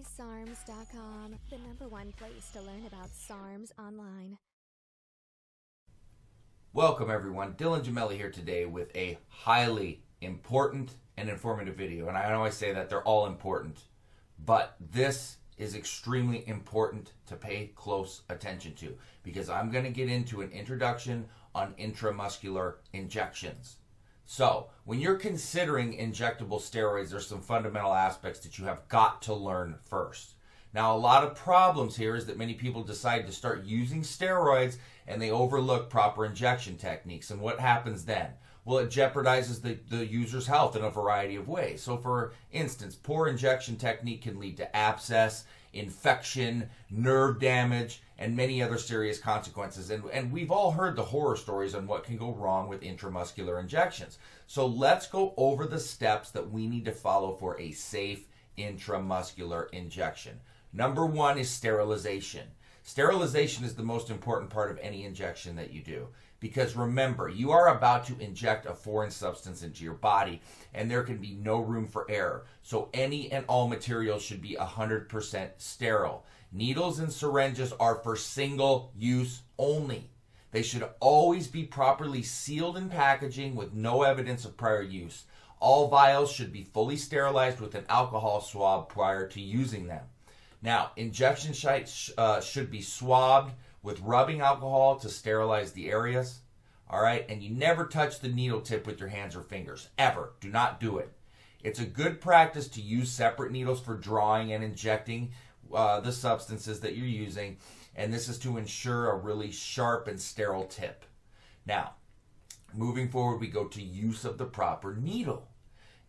MySARMs.com, the #1 place to learn about SARMs online. Welcome everyone, Dylan Gemelli here today with a highly important and informative video. And I always say that they're all important, but this is extremely important to pay close attention to because I'm going to get into an introduction on intramuscular injections. So, when you're considering injectable steroids, there's some fundamental aspects that you have got to learn first. Now, a lot of problems here is that many people decide to start using steroids and they overlook proper injection techniques. And what happens then? Well, it jeopardizes the user's health in a variety of ways. So, for instance, poor injection technique can lead to abscess, infection, nerve damage, and many other serious consequences. And we've all heard the horror stories on what can go wrong with intramuscular injections. So let's go over the steps that we need to follow for a safe intramuscular injection. Number one is sterilization. Sterilization is the most important part of any injection that you do. Because remember, you are about to inject a foreign substance into your body, and there can be no room for error. So any and all materials should be 100% sterile. Needles and syringes are for single use only. They should always be properly sealed in packaging with no evidence of prior use. All vials should be fully sterilized with an alcohol swab prior to using them. Now, injection sites should be swabbed with rubbing alcohol to sterilize the areas. All right, and you never touch the needle tip with your hands or fingers, ever. Do not do it. It's a good practice to use separate needles for drawing and injecting the substances that you're using, and this is to ensure a really sharp and sterile tip. Now, moving forward, we go to use of the proper needle.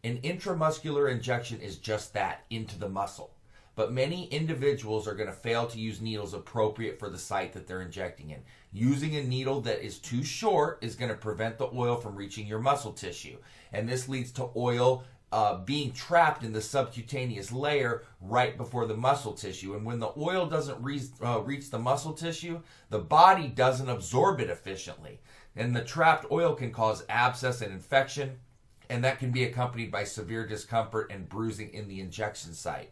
An intramuscular injection is just that, into the muscle. But many individuals are going to fail to use needles appropriate for the site that they're injecting in. Using a needle that is too short is going to prevent the oil from reaching your muscle tissue. And this leads to oil being trapped in the subcutaneous layer right before the muscle tissue. And when the oil doesn't reach the muscle tissue, the body doesn't absorb it efficiently. And the trapped oil can cause abscess and infection, and that can be accompanied by severe discomfort and bruising in the injection site.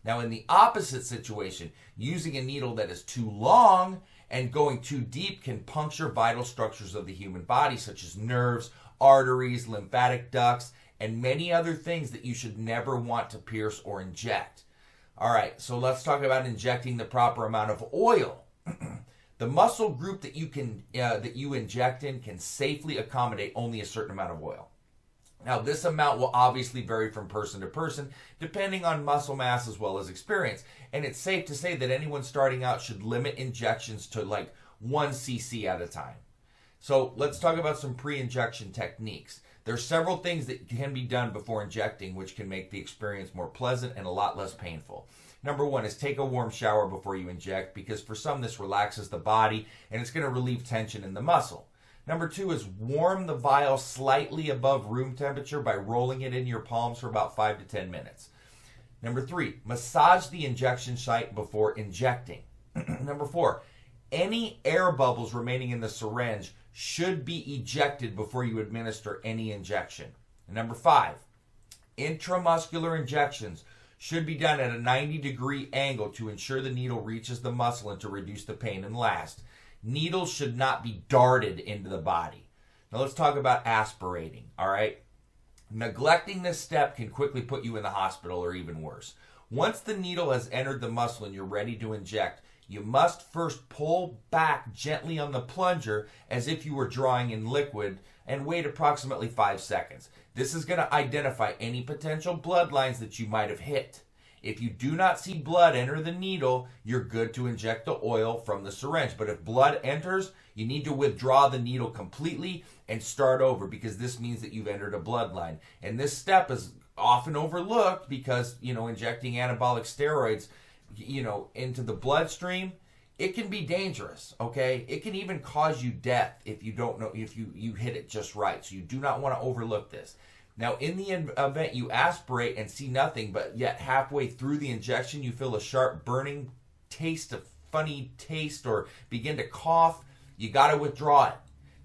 Now, in the opposite situation, using a needle that is too long and going too deep can puncture vital structures of the human body, such as nerves, arteries, lymphatic ducts, and many other things that you should never want to pierce or inject. All right, so let's talk about injecting the proper amount of oil. The muscle group that you inject in can safely accommodate only a certain amount of oil. Now, this amount will obviously vary from person to person, depending on muscle mass as well as experience. And it's safe to say that anyone starting out should limit injections to like 1 cc at a time. So let's talk about some pre-injection techniques. There's several things that can be done before injecting, which can make the experience more pleasant and a lot less painful. Number one is take a warm shower before you inject, because for some this relaxes the body and it's going to relieve tension in the muscle. Number two is warm the vial slightly above room temperature by rolling it in your palms for about 5 to 10 minutes. Number three, massage the injection site before injecting. Number four, any air bubbles remaining in the syringe should be ejected before you administer any injection. And number five, intramuscular injections should be done at a 90-degree angle to ensure the needle reaches the muscle and to reduce the pain. And last, needles should not be darted into the body. Now let's talk about aspirating, all right? Neglecting this step can quickly put you in the hospital or even worse. Once the needle has entered the muscle and you're ready to inject, you must first pull back gently on the plunger as if you were drawing in liquid and wait approximately 5 seconds. This is going to identify any potential blood lines that you might have hit. If you do not see blood enter the needle, you're good to inject the oil from the syringe. But if blood enters, you need to withdraw the needle completely and start over, because this means that you've entered a bloodline. And this step is often overlooked because, injecting anabolic steroids, into the bloodstream, it can be dangerous, okay? It can even cause you death if you don't know, if you hit it just right. So you do not want to overlook this. Now, in the event you aspirate and see nothing, but yet halfway through the injection you feel a sharp burning taste, a funny taste, or begin to cough, you got to withdraw it.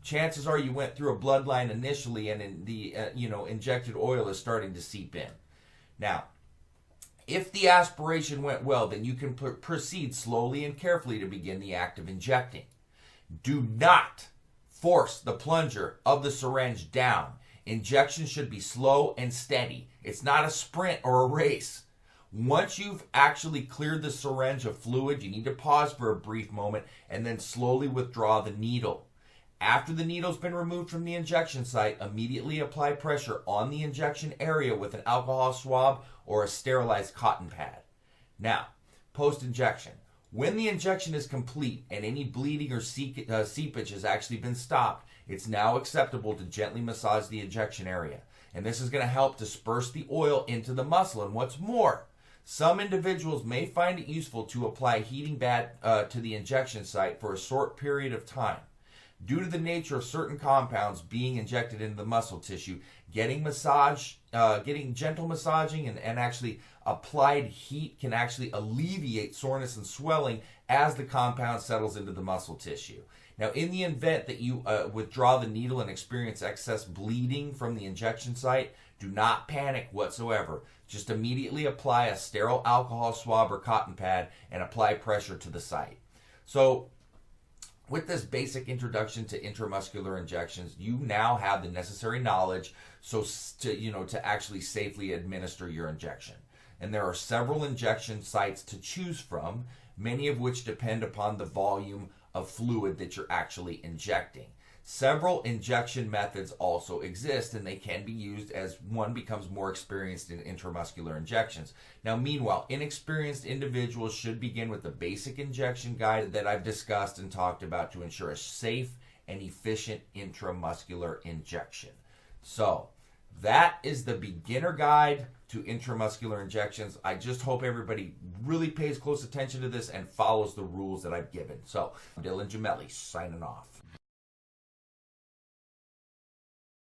Chances are you went through a bloodline initially, and the injected oil is starting to seep in. Now, If the aspiration went well, then you can proceed slowly and carefully to begin the act of injecting. Do not force the plunger of the syringe down. Injection should be slow and steady. It's not a sprint or a race. Once you've actually cleared the syringe of fluid, you need to pause for a brief moment and then slowly withdraw the needle. After the needle's been removed from the injection site, immediately apply pressure on the injection area with an alcohol swab or a sterilized cotton pad. Now, post-injection. When the injection is complete and any bleeding or seepage has actually been stopped, it's now acceptable to gently massage the injection area. And this is going to help disperse the oil into the muscle. And what's more, some individuals may find it useful to apply heating bath to the injection site for a short period of time. Due to the nature of certain compounds being injected into the muscle tissue, getting gentle massaging and actually applied heat can actually alleviate soreness and swelling as the compound settles into the muscle tissue. Now, in the event that you withdraw the needle and experience excess bleeding from the injection site, do not panic whatsoever. Just immediately apply a sterile alcohol swab or cotton pad and apply pressure to the site. So, with this basic introduction to intramuscular injections, you now have the necessary knowledge to actually safely administer your injection. And there are several injection sites to choose from, many of which depend upon the volume of fluid that you're actually injecting. Several injection methods also exist, and they can be used as one becomes more experienced in intramuscular injections. Now, meanwhile, inexperienced individuals should begin with the basic injection guide that I've discussed and talked about to ensure a safe and efficient intramuscular injection. So, that is the beginner guide to intramuscular injections. I just hope everybody really pays close attention to this and follows the rules that I've given. So, Dylan Gemelli signing off.